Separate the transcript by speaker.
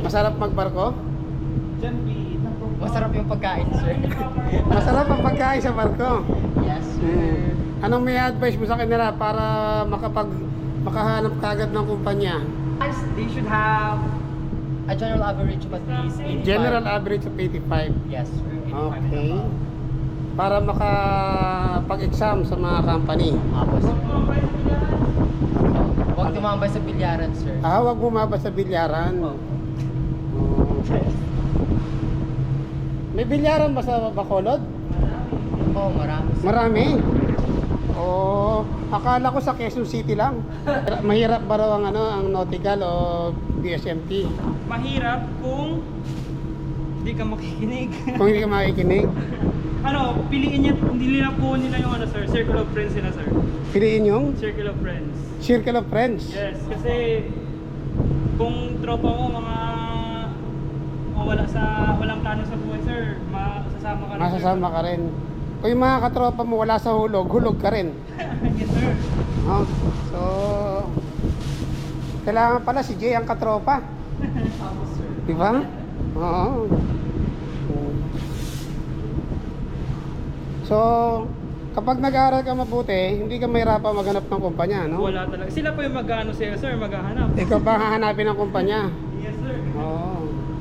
Speaker 1: Masarap magbarko?
Speaker 2: Masarap yung pagkain, sir.
Speaker 1: Masarap ang pagkain sa barko.
Speaker 2: Yes, sir.
Speaker 1: Anong may advice mo sa kanila para makahanap kagad ng kumpanya?
Speaker 2: They should have a general average of at least 85.
Speaker 1: General average of 85.
Speaker 2: Yes, sir. 85
Speaker 1: Okay.
Speaker 2: and above.
Speaker 1: Para makapag-exam sa mga company.
Speaker 2: Apo, sir. Huwag tumambay sa bilyaran, sir.
Speaker 1: Huwag bumaba sa bilyaran.
Speaker 2: Opo.
Speaker 1: May bilyaran ba sa Bacolod?
Speaker 2: Oo, marami, sir.
Speaker 1: Marami. Akala ko sa Quezon City lang. Mahirap ba raw ang nautical o BSMT?
Speaker 3: Mahirap kung hindi ka makikinig.
Speaker 1: Kung hindi ka makikinig,
Speaker 3: Piliin niya, hindi nila po nila yung sir, circle of friends nila, sir.
Speaker 1: piliin yung
Speaker 3: Circle of friends.
Speaker 1: circle of friends.
Speaker 3: Yes, kasi kung tropa mo walang plano sa buhay, sir, masasama ka rin.
Speaker 1: Masasama ka rin. Kung yung mga katropa mo wala sa hulog, hulog ka rin.
Speaker 3: Yes, sir.
Speaker 1: So, kailangan pala si Jay ang katropa.
Speaker 2: Apo, sir.
Speaker 1: Di ba? Oo. So, kapag nag-aaral ka mabuti, hindi ka mahirapan maghanap ng kumpanya, no?
Speaker 3: Wala talaga. Sila po yung mag-ano sa'yo, sir, maghahanap.
Speaker 1: Ikaw ba hahanapin ng kumpanya?